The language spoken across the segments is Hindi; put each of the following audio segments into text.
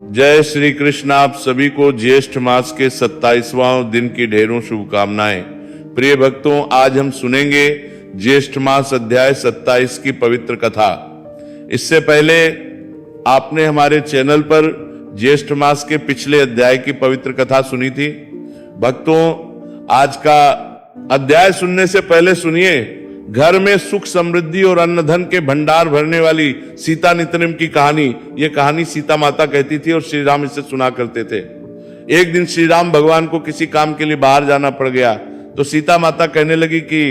जय श्री कृष्ण। आप सभी को ज्येष्ठ मास के 27वां दिन की ढेरों शुभकामनाएं। प्रिय भक्तों, आज हम सुनेंगे ज्येष्ठ मास अध्याय 27 की पवित्र कथा। इससे पहले आपने हमारे चैनल पर ज्येष्ठ मास के पिछले अध्याय की पवित्र कथा सुनी थी। भक्तों, आज का अध्याय सुनने से पहले सुनिए घर में सुख समृद्धि और अन्न धन के भंडार भरने वाली सीता नितनेम की कहानी। ये कहानी सीता माता कहती थी और श्री राम इसे सुना करते थे। एक दिन श्री राम भगवान को किसी काम के लिए बाहर जाना पड़ गया तो सीता माता कहने लगी कि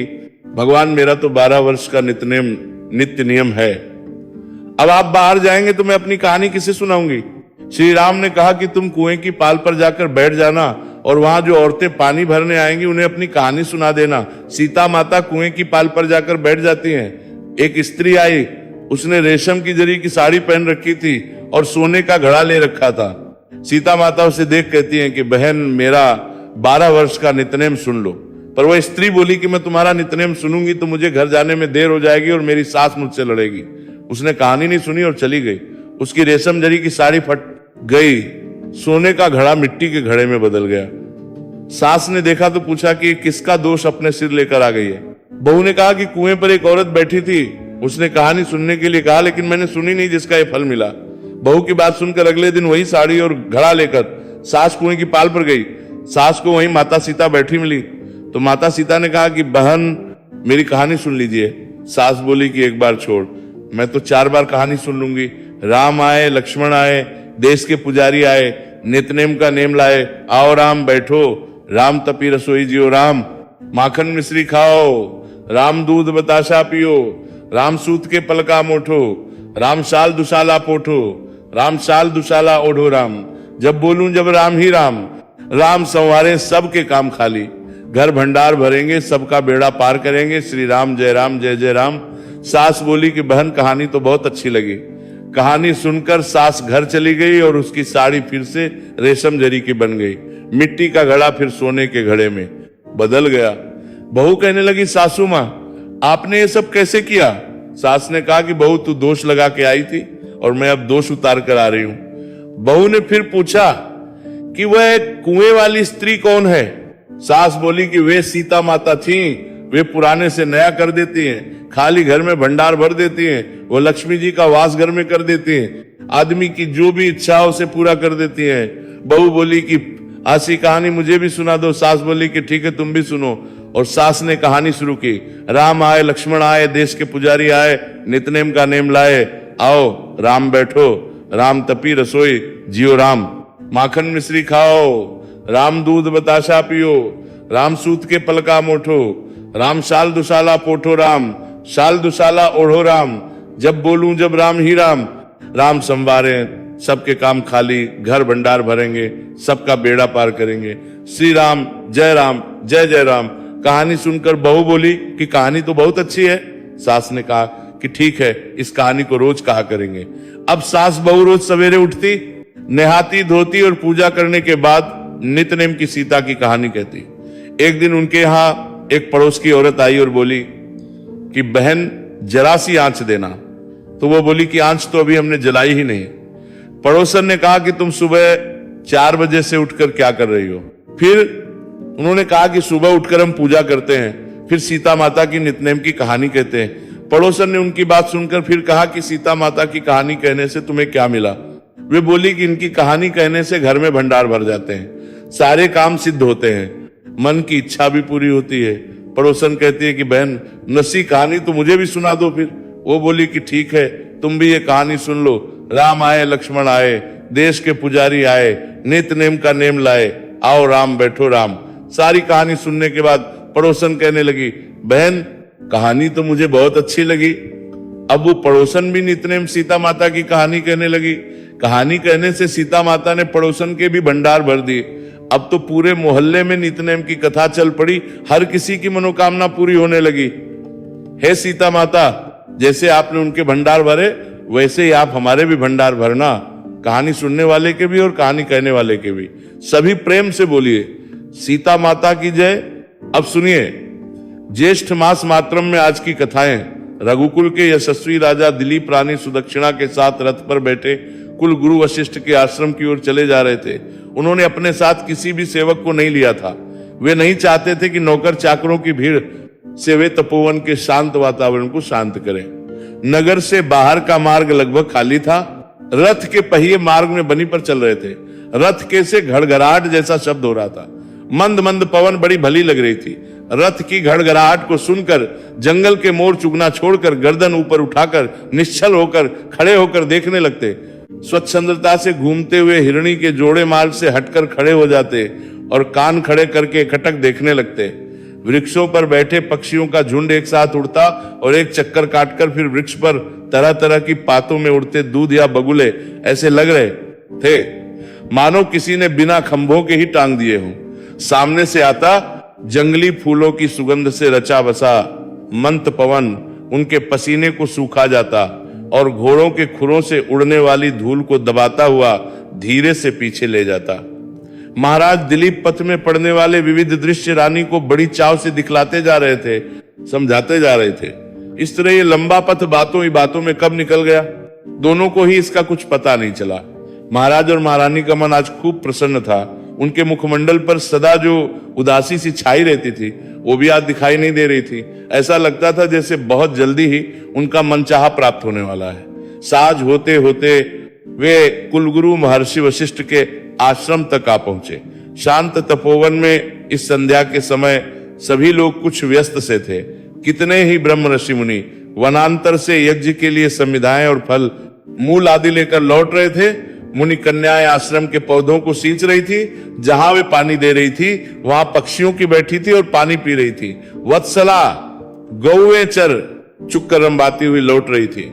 भगवान, मेरा तो 12 वर्ष का नित्य नियम है, अब आप बाहर जाएंगे तो मैं अपनी कहानी किसे सुनाऊंगी। श्री राम ने कहा कि तुम कुएं की पाल पर जाकर बैठ जाना और वहां जो औरतें पानी भरने आएंगी उन्हें अपनी कहानी सुना देना। सीता माता कुएं की पाल पर जाकर बैठ जाती हैं। एक स्त्री आई, उसने रेशम की जरी की साड़ी पहन रखी थी और सोने का घड़ा ले रखा था। सीता माता उसे देख कहती हैं कि बहन, मेरा 12 वर्ष का नितनेम सुन लो। पर वह स्त्री बोली कि मैं तुम्हारा नितनेम सुनूंगी तो मुझे घर जाने में देर हो जाएगी और मेरी सास मुझसे लड़ेगी। उसने कहानी नहीं सुनी और चली गई। उसकी रेशम जरी की साड़ी फट गई, सोने का घड़ा मिट्टी के घड़े में बदल गया। सास ने देखा तो पूछा कि किसका दोष अपने सिर लेकर आ गई है। बहू ने कहा कि कुएं पर एक औरत बैठी थी, उसने कहानी सुनने के लिए कहा लेकिन मैंने सुनी नहीं जिसका ये फल मिला। बहू की बात सुनकर अगले दिन वही साड़ी और घड़ा लेकर सास कुएं की पाल पर गई। सास को वहीं माता सीता बैठी मिली तो माता सीता ने कहा कि बहन, मेरी कहानी सुन लीजिए। सास बोली कि एक बार छोड़, मैं तो 4 बार कहानी सुन लूंगी। राम आए, लक्ष्मण आए, देश के पुजारी आए, नितनेम का नेम लाए, आओ राम बैठो, राम तपी रसोई जियो राम, माखन मिश्री खाओ, राम दूध बताशा पियो, राम सूत के पलका मोठो, राम शाल दुशाला पोठो, राम शाल दुशाला ओढ़ो राम, जब बोलूं जब राम ही राम, राम संवारे सबके काम खाली, घर भंडार भरेंगे सबका बेड़ा पार करेंगे, श्री राम जय जय राम। सास बोली कि बहन, कहानी तो बहुत अच्छी लगी। कहानी सुनकर सास घर चली गई और उसकी साड़ी फिर से रेशम जरी की बन गई। मिट्टी का घड़ा फिर सोने के घड़े में बदल गया। बहू कहने लगी, सासू माँ, आपने ये सब कैसे किया? सास ने कहा कि बहू, तू दोष लगा के आई थी और मैं अब दोष उतार कर आ रही हूं। बहू ने फिर पूछा कि वह कुएं वाली स्त्री कौन है? सास बोली कि वे सीता माता थी, वे पुराने से नया कर देती हैं, खाली घर में भंडार भर देती हैं, वो लक्ष्मी जी का वास घर में कर देती हैं, आदमी की जो भी इच्छा हो उसे पूरा कर देती हैं। बहू बोली कि ऐसी कहानी मुझे भी सुना दो। सास बोली कि ठीक है, तुम भी सुनो। और सास ने कहानी शुरू की। राम आए, लक्ष्मण आए, देश के पुजारी आए, नितनेम का नेम लाए, आओ राम बैठो, राम तपी रसोई जियो राम, माखन मिश्री खाओ, राम दूध बताशा पियो, राम सूत के पलका मोठो, राम शाल दुशाला पोठो राम, शाल दुशाला ओढ़ो राम, जब बोलूं जब राम ही राम, राम संवारे सबके काम खाली, घर भंडार भरेंगे सबका बेड़ा पार करेंगे, श्री राम जय जय राम। कहानी सुनकर बहू बोली कि कहानी तो बहुत अच्छी है। सास ने कहा कि ठीक है, इस कहानी को रोज कहा करेंगे। अब सास बहू रोज सवेरे उठती, नहाती धोती और पूजा करने के बाद नितनेम की सीता की कहानी कहती। एक दिन उनके यहाँ एक पड़ोस की औरत आई और बोली कि बहन, जरा सी आंच देना। तो वो बोली कि आंच तो अभी हमने जलाई ही नहीं। पड़ोसन ने कहा कि तुम सुबह 4 बजे से उठकर क्या कर रही हो? फिर उन्होंने कहा कि सुबह उठकर हम पूजा करते हैं, फिर सीता माता की नितनेम की कहानी कहते हैं। पड़ोसन ने उनकी बात सुनकर फिर कहा कि सीता माता की कहानी कहने से तुम्हें क्या मिला? वे बोली कि इनकी कहानी कहने से घर में भंडार भर जाते हैं, सारे काम सिद्ध होते हैं, मन की इच्छा भी पूरी होती है। पड़ोसन कहती है कि बहन, नसी कहानी तो मुझे भी सुना दो। फिर वो बोली कि ठीक है, तुम भी ये कहानी सुन लो। राम आए, लक्ष्मण आए, देश के पुजारी आए, नितनेम का नेम लाए, आओ राम बैठो राम। सारी कहानी सुनने के बाद पड़ोसन कहने लगी, बहन, कहानी तो मुझे बहुत अच्छी लगी। अब वो पड़ोसन भी नितनेम सीता माता की कहानी कहने लगी। कहानी कहने से सीता माता ने पड़ोसन के भी भंडार भर दिए। अब तो पूरे मोहल्ले में नितनेम की कथा चल पड़ी, हर किसी की मनोकामना पूरी होने लगी। हे सीता माता, जैसे आपने उनके भंडार भरे वैसे ही आप हमारे भी भंडार भरना, कहानी सुनने वाले के भी और कहानी कहने वाले के भी। सभी प्रेम से बोलिए, सीता माता की जय। अब सुनिए, ज्येष्ठ मास मात्रम में आज की कथाएं। रघुकुल के यशस्वी राजा दिलीप रानी सुदक्षिणा के साथ रथ पर बैठे कुल गुरु वशिष्ठ के आश्रम की ओर चले जा रहे थे। उन्होंने अपने साथ किसी भी सेवक को नहीं लिया था। वे नहीं चाहते थे कि नौकर चाकरों की भीड़ से वे तपोवन के शांत वातावरण को शांत करें। नगर से बाहर का मार्ग लगभग खाली था। रथ के पहिए मार्ग में बनी पर चल रहे थे। रथ के से घड़घड़ाहट जैसा शब्द हो रहा था। मंद मंद पवन बड़ी भली लग रही थी। रथ की घड़घड़ाहट को सुनकर जंगल के मोर चुगना छोड़कर गर्दन ऊपर उठाकर निश्चल होकर खड़े होकर देखने लगते। स्वच्छंदता से घूमते हुए हिरणी के जोड़े मार्ग से हटकर खड़े हो जाते और कान खड़े करके एकटक देखने लगते। वृक्षों पर बैठे पक्षियों का झुंड एक साथ उड़ता और एक चक्कर काटकर फिर वृक्ष पर तरह तरह की पातों में उड़ते दूध या बगुले ऐसे लग रहे थे मानो किसी ने बिना खंभों के ही टांग दिए हों। सामने से आता जंगली फूलों की सुगंध से रचा बसा मंत पवन उनके पसीने को सूखा जाता और घोड़ों के खुरों से उड़ने वाली धूल को दबाता हुआ धीरे से पीछे ले जाता। महाराज दिलीप पथ में पड़ने वाले विविध दृश्य रानी को बड़ी चाव से दिखलाते जा रहे थे, समझाते जा रहे थे। इस तरह ये लंबा पथ बातों ही बातों में कब निकल गया, दोनों को ही इसका कुछ पता नहीं चला। महाराज और महारानी का मन आज खूब प्रसन्न था। उनके मुखमंडल पर सदा जो उदासी सी छाई रहती थी वो भी आज दिखाई नहीं दे रही थी। ऐसा लगता था जैसे बहुत जल्दी ही उनका मनचाहा प्राप्त होने वाला है। साँझ होते होते वे कुलगुरु महर्षि वशिष्ठ के आश्रम तक आ पहुंचे। शांत तपोवन में इस संध्या के समय सभी लोग कुछ व्यस्त से थे। कितने ही ब्रह्म ऋषि मुनि वनांतर से यज्ञ के लिए संविधाएं और फल मूल आदि लेकर लौट रहे थे। मुनि कन्याएं आश्रम के पौधों को सींच रही थी। जहां वे पानी दे रही थी वहां पक्षियों की बैठी थी और पानी पी रही थी। वत्सला गौएं चर चुपकर रंबाती हुई लौट रही थी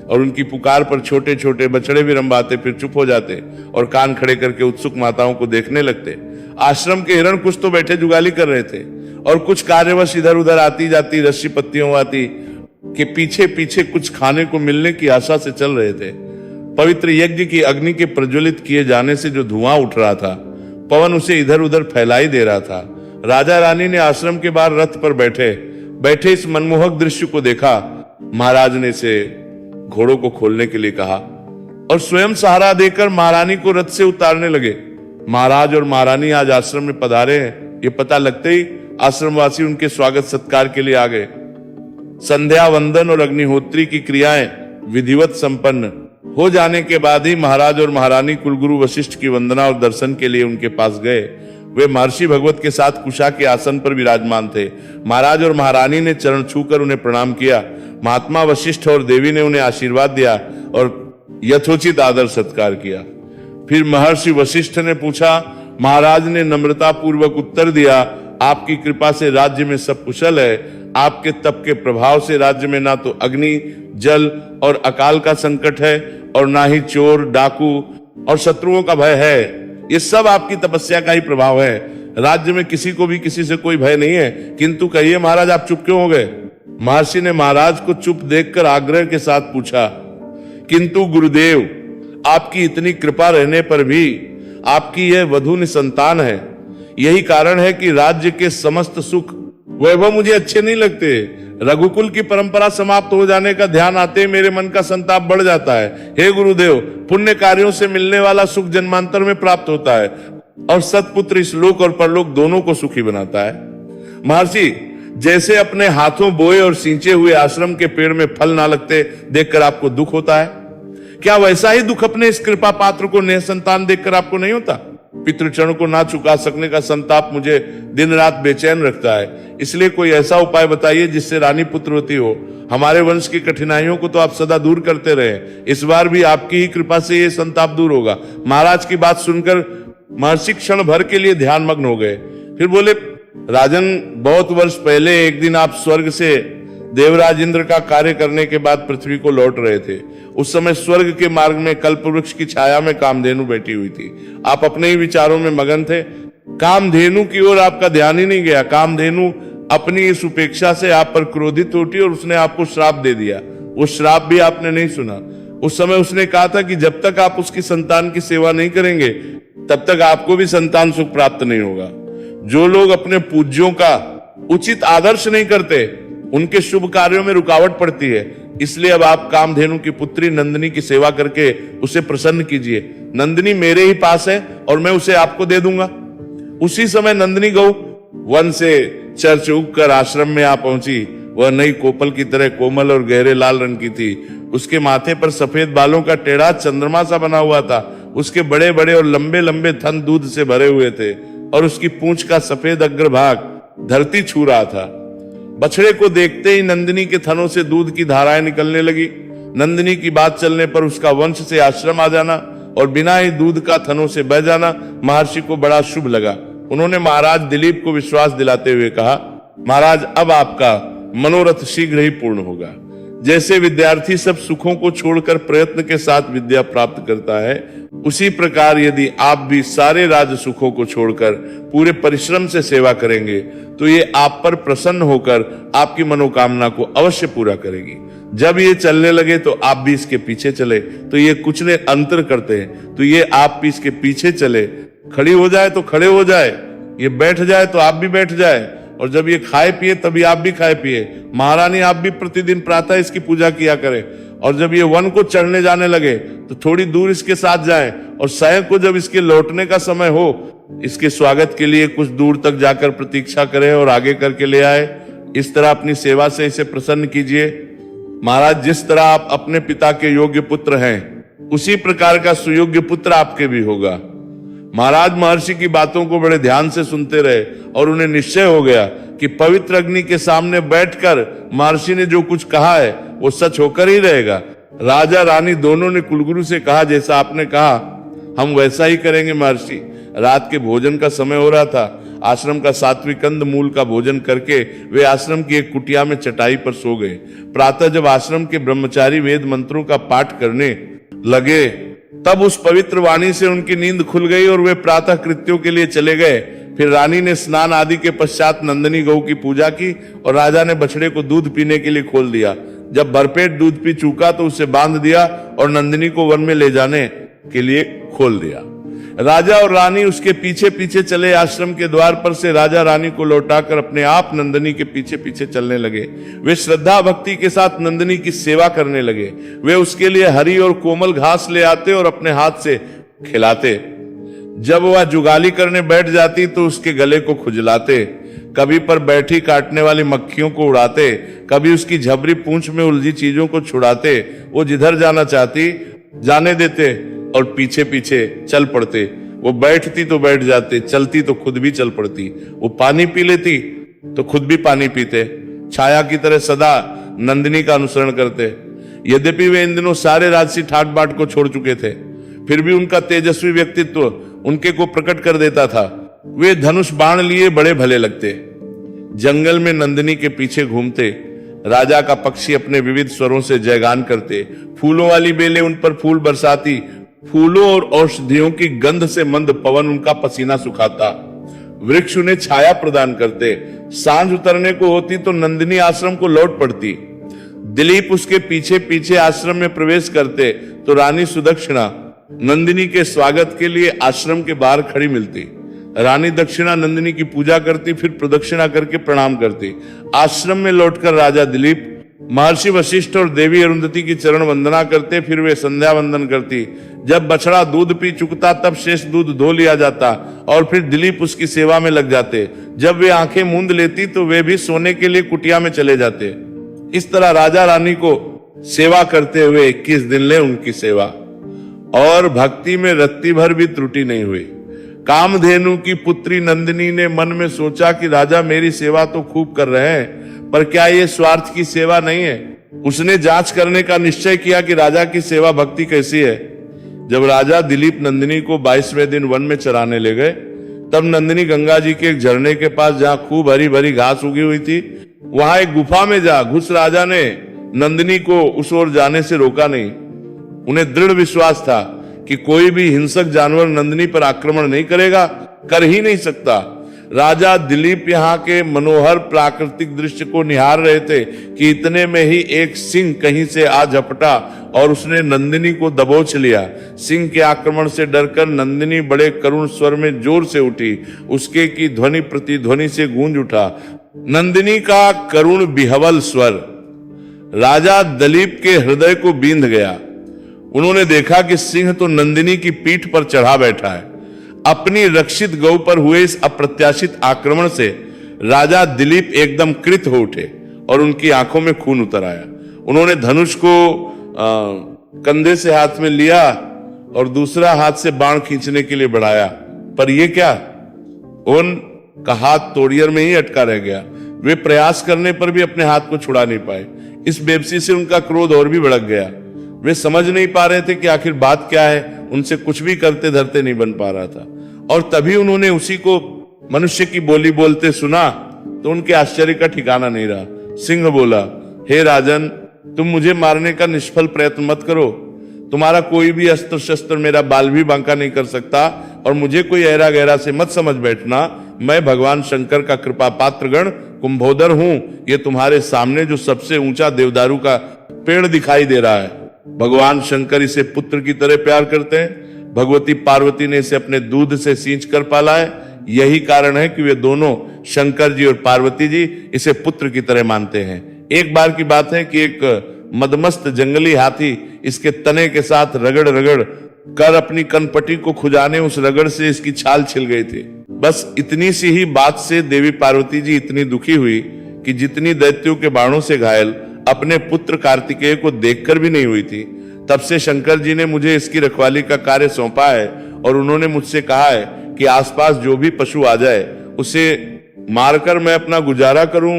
और उनकी पुकार पर छोटे छोटे बछड़े भी रंबाते फिर चुप हो जाते और कान खड़े करके उत्सुक माताओं को देखने लगते। आश्रम के हिरण कुछ तो बैठे जुगाली कर रहे थे और कुछ कार्यवश इधर उधर आती जाती रस्सी पत्तियों आती के पीछे पीछे कुछ खाने को मिलने की आशा से चल रहे थे। पवित्र यज्ञ की अग्नि के प्रज्वलित किए जाने से जो धुआं उठ रहा था पवन उसे इधर उधर फैलाई दे रहा था। राजा रानी ने आश्रम के बाहर रथ पर बैठे बैठे इस मनमोहक दृश्य को देखा। महाराज ने से घोड़ों को खोलने के लिए कहा और स्वयं सहारा देकर महारानी को रथ से उतारने लगे। महाराज और महारानी आज आश्रम में पधारे हैं ये पता लगते ही आश्रमवासी उनके स्वागत सत्कार के लिए आ गए। संध्या वंदन और अग्निहोत्री की क्रियाएं विधिवत संपन्न हो जाने के बाद ही महाराज और महारानी कुलगुरु वशिष्ठ की वंदना और दर्शन के लिए उनके पास गए। वे महर्षि भगवत के साथ कुशा के आसन पर विराजमान थे। महाराज और महारानी ने चरण छूकर उन्हें प्रणाम किया। महात्मा वशिष्ठ और देवी ने उन्हें आशीर्वाद दिया और यथोचित आदर सत्कार किया। फिर महर्षि वशिष्ठ ने पूछा। महाराज ने नम्रता पूर्वक उत्तर दिया, आपकी कृपा से राज्य में सब कुशल है। आपके तप के प्रभाव से राज्य में ना तो अग्नि, जल और अकाल का संकट है और ना ही चोर, डाकू और शत्रुओं का भय है। ये सब आपकी तपस्या का ही प्रभाव है। राज्य में किसी को भी किसी से कोई भय नहीं है। किंतु कहिए महाराज आप चुप क्यों हो गए? महर्षि ने महाराज को चुप देखकर आग्रह के साथ पूछा, किंतु गुरुदेव आपकी इतनी कृपा रहने पर भी आपकी यह वधू निसंतान है। यही कारण है कि राज्य के समस्त सुख वैभव मुझे अच्छे नहीं लगते। रघुकुल की परंपरा समाप्त हो जाने का ध्यान आते ही मेरे मन का संताप बढ़ जाता है। हे गुरुदेव, पुण्य कार्यों से मिलने वाला सुख जन्मांतर में प्राप्त होता है और सत्पुत्र इस लोक और परलोक दोनों को सुखी बनाता है। महर्षि, जैसे अपने हाथों बोए और सींचे हुए आश्रम के पेड़ में फल ना लगते देखकर आपको दुख होता है, क्या वैसा ही दुख अपने इस कृपा पात्र को निसंतान देखकर आपको नहीं होता? पितृचरण को ना चुका सकने का संताप मुझे दिन रात बेचैन रखता है। इसलिए कोई ऐसा उपाय बताइए जिससे रानी पुत्रवती हो। हमारे वंश की कठिनाइयों को तो आप सदा दूर करते रहे, इस बार भी आपकी ही कृपा से ये संताप दूर होगा। महाराज की बात सुनकर महर्षि क्षण भर के लिए ध्यान मग्न हो गए। फिर बोले, राजन, बहुत वर्ष पहले एक दिन आप स्वर्ग से देवराज इंद्र का कार्य करने के बाद पृथ्वी को लौट रहे थे। उस समय स्वर्ग के मार्ग में कल्प वृक्ष की छाया में कामधेनु बैठी हुई थी। आप अपने ही विचारों में मगन थे। कामधेनु की ओर आपका ध्यान ही नहीं गया। कामधेनु अपनी इस उपेक्षा से आप पर क्रोधित उठी और उसने आपको श्राप दे दिया। वो श्राप भी आपने नहीं सुना। उस समय उसने कहा था कि जब तक आप उसकी संतान की सेवा नहीं करेंगे तब तक आपको भी संतान सुख प्राप्त नहीं होगा। जो लोग अपने पूज्यों का उचित आदर्श नहीं करते उनके शुभ कार्यों में रुकावट पड़ती है। इसलिए अब आप कामधेनु की पुत्री नंदिनी की सेवा करके उसे प्रसन्न कीजिए। नंदिनी मेरे ही पास है और मैं उसे आपको दे दूंगा। उसी समय नंदिनी गौ वन से चर्च उगकर आश्रम में आ पहुंची। वह नई कोपल की तरह कोमल और गहरे लाल रंग की थी। उसके माथे पर सफेद बालों का टेढ़ा चंद्रमा सा बना हुआ था। उसके बड़े बड़े और लंबे लंबे थन दूध से भरे हुए थे और उसकी पूंछ का सफेद अग्रभाग धरती छू रहा था। बछड़े को देखते ही नंदिनी के थनों से दूध की धाराएं निकलने लगी। नंदिनी की बात चलने पर उसका वंश से आश्रम आ जाना और बिना ही दूध का थनों से बह जाना महर्षि को बड़ा शुभ लगा। उन्होंने महाराज दिलीप को विश्वास दिलाते हुए कहा, महाराज अब आपका मनोरथ शीघ्र ही पूर्ण होगा। जैसे विद्यार्थी सब सुखों को छोड़कर प्रयत्न के साथ विद्या प्राप्त करता है, उसी प्रकार यदि आप भी सारे राज सुखों को छोड़कर पूरे परिश्रम से सेवा करेंगे तो ये आप पर प्रसन्न होकर आपकी मनोकामना को अवश्य पूरा करेगी। जब ये चलने लगे तो आप भी इसके पीछे चले, तो ये कुछ ने अंतर करते हैं तो ये आप भी इसके पीछे चले। खड़ी हो जाए तो खड़े हो जाए, ये बैठ जाए तो आप भी बैठ जाए, और जब ये खाए पिए तभी आप भी खाए पिए। महारानी आप भी प्रतिदिन प्रातः इसकी पूजा किया करें, और जब ये वन को चढ़ने जाने लगे तो थोड़ी दूर इसके साथ जाएं, और सायं को जब इसके लौटने का समय हो इसके स्वागत के लिए कुछ दूर तक जाकर प्रतीक्षा करें और आगे करके ले आए। इस तरह अपनी सेवा से इसे प्रसन्न कीजिए। महाराज जिस तरह आप अपने पिता के योग्य पुत्र हैं उसी प्रकार का सुयोग्य पुत्र आपके भी होगा। महाराज महर्षि की बातों को बड़े ध्यान से सुनते रहे और उन्हें निश्चय हो गया कि पवित्र अग्नि के सामने बैठकर महर्षि ने जो कुछ कहा है वो सच होकर ही रहेगा। राजा रानी दोनों ने कुलगुरु से कहा, जैसा आपने कहा हम वैसा ही करेंगे महर्षि। रात के भोजन का समय हो रहा था। आश्रम का सात्विक कंद मूल का भोजन करके वे आश्रम की एक कुटिया में चटाई पर सो गए। प्रातः जब आश्रम के ब्रह्मचारी वेद मंत्रों का पाठ करने लगे तब उस पवित्र वाणी से उनकी नींद खुल गई और वे प्रातः कृत्यों के लिए चले गए। फिर रानी ने स्नान आदि के पश्चात नंदिनी गौ की पूजा की और राजा ने बछड़े को दूध पीने के लिए खोल दिया। जब भरपेट दूध पी चुका तो उसे बांध दिया और नंदिनी को वन में ले जाने के लिए खोल दिया। राजा और रानी उसके पीछे पीछे चले। आश्रम के द्वार पर से राजा रानी को लौटाकर अपने आप नंदिनी के पीछे पीछे चलने लगे। वे श्रद्धा भक्ति के साथ नंदिनी की सेवा करने लगे। वे उसके लिए हरी और कोमल घास ले आते और अपने हाथ से खिलाते। जब वह जुगाली करने बैठ जाती तो उसके गले को खुजलाते, कभी पर बैठी काटने वाली मक्खियों को उड़ाते, कभी उसकी झबरी पूंछ में उलझी चीजों को छुड़ाते। वो जिधर जाना चाहती जाने देते और पीछे पीछे चल पड़ते। वो बैठती तो बैठ जाते, चलती तो खुद भी चल पड़ती। वो पानी पी लेती तो खुद भी पानी पीते। छाया की तरह सदा नंदिनी का अनुसरण करते। यद्यपि वे इन दिनों सारे राजसी ठाट बाट को छोड़ चुके थे, फिर भी उनका तेजस्वी व्यक्तित्व उनके को प्रकट कर देता था। वे धनुष बाण लिए बड़े भले लगते। जंगल में नंदिनी के पीछे घूमते। राजा का पक्षी अपने विविध स्वरों से जयगान करते। फूलों वाली बेलें उन पर फूल बरसाती। फूलों और औषधियों की गंध से मंद पवन उनका पसीना सुखाता। वृक्ष उन्हें छाया प्रदान करते। सांझ उतरने को होती तो नंदिनी आश्रम को लौट पड़ती। दिलीप उसके पीछे पीछे आश्रम में प्रवेश करते तो रानी सुदक्षिणा नंदिनी के स्वागत के लिए आश्रम के बाहर खड़ी मिलती। रानी दक्षिणा नंदिनी की पूजा करती, फिर प्रदक्षिणा करके प्रणाम करती। आश्रम में लौटकर राजा दिलीप महर्षि वशिष्ठ और देवी अरुंधति की चरण वंदना करते, फिर वे संध्या वंदन करती। जब बछड़ा दूध पी चुकता तब शेष दूध धो लिया जाता और फिर दिलीप उसकी सेवा में लग जाते। जब वे आंखें मूंद लेती तो वे भी सोने के लिए कुटिया में चले जाते। इस तरह राजा रानी को सेवा करते हुए 21 दिन ले उनकी सेवा, और भक्ति में रत्ती भर भी त्रुटि नहीं हुई। कामधेनु की पुत्री नंदिनी ने मन में सोचा कि राजा मेरी सेवा तो खूब कर रहे हैं, पर क्या ये स्वार्थ की सेवा नहीं है? उसने जांच करने का निश्चय किया कि राजा की सेवा भक्ति कैसी है। जब राजा दिलीप नंदिनी को 22वें दिन वन में चराने ले गए तब नंदिनी गंगा जी के एक झरने के पास, जहां खूब हरी भरी घास उगी हुई थी, वहां एक गुफा में जा घुस राजा ने नंदिनी को उस ओर जाने से रोका नहीं। उन्हें दृढ़ विश्वास था कि कोई भी हिंसक जानवर नंदिनी पर आक्रमण नहीं करेगा, कर ही नहीं सकता। राजा दिलीप यहाँ के मनोहर प्राकृतिक दृश्य को निहार रहे थे कि इतने में ही एक सिंह कहीं से आ झपटा और उसने नंदिनी को दबोच लिया। सिंह के आक्रमण से डरकर नंदिनी बड़े करुण स्वर में जोर से उठी। उसके की ध्वनि प्रतिध्वनि से गूंज उठा। नंदिनी का करुण बिहवल स्वर राजा दिलीप के हृदय को बींध गया। उन्होंने देखा कि सिंह तो नंदिनी की पीठ पर चढ़ा बैठा है। अपनी रक्षित गौ पर हुए इस अप्रत्याशित आक्रमण से राजा दिलीप एकदम कृत हो उठे और उनकी आंखों में खून उतर आया। उन्होंने धनुष को कंधे से हाथ में लिया और दूसरा हाथ से बाण खींचने के लिए बढ़ाया, पर यह क्या, उनका हाथ तोड़ियर में ही अटका रह गया। वे प्रयास करने पर भी अपने हाथ को छुड़ा नहीं पाए। इस बेबसी से उनका क्रोध और भी भड़क गया। वे समझ नहीं पा रहे थे कि आखिर बात क्या है। उनसे कुछ भी करते धरते नहीं बन पा रहा था। और तभी उन्होंने उसी को मनुष्य की बोली बोलते सुना तो उनके आश्चर्य का ठिकाना नहीं रहा। सिंह बोला, हे राजन, तुम मुझे मारने का निष्फल प्रयत्न मत करो। तुम्हारा कोई भी अस्त्र शस्त्र मेरा बाल भी बांका नहीं कर सकता और मुझे कोई ऐरा गहरा से मत समझ बैठना। मैं भगवान शंकर का कृपा पात्रगण कुंभोदर हूं। ये तुम्हारे सामने जो सबसे ऊंचा देवदारू का पेड़ दिखाई दे रहा है, भगवान शंकर इसे पुत्र की तरह प्यार करते हैं। भगवती पार्वती ने इसे अपने दूध से सींच कर पाला है। यही कारण है कि वे दोनों, शंकर जी और पार्वती जी, इसे पुत्र की तरह मानते हैं। एक बार की बात है कि एक मदमस्त जंगली हाथी इसके तने के साथ रगड़ रगड़ कर अपनी कनपटी को खुजाने उस रगड़ से इसकी छाल छिल गई थी। बस इतनी सी ही बात से देवी पार्वती जी इतनी दुखी हुई कि जितनी दैत्यों के बाणों से घायल अपने पुत्र कार्तिकेय को देखकर भी नहीं हुई थी। तब से शंकर जी ने मुझे इसकी रखवाली का कार्य सौंपा है और उन्होंने मुझसे कहा है कि आसपास जो भी पशु आ जाए उसे मारकर मैं अपना गुजारा करूं।